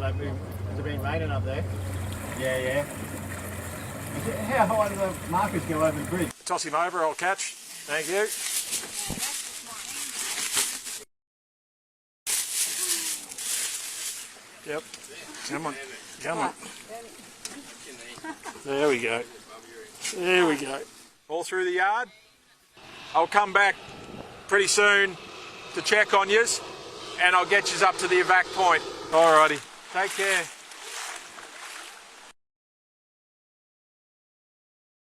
has it been raining up there? Yeah. How high do the markers go over the bridge? Toss him over, I'll catch. Thank you. Yep. Come on. There we go. All through the yard. I'll come back pretty soon to check on yous, and I'll get yous up to the evac point. Alrighty. Take care.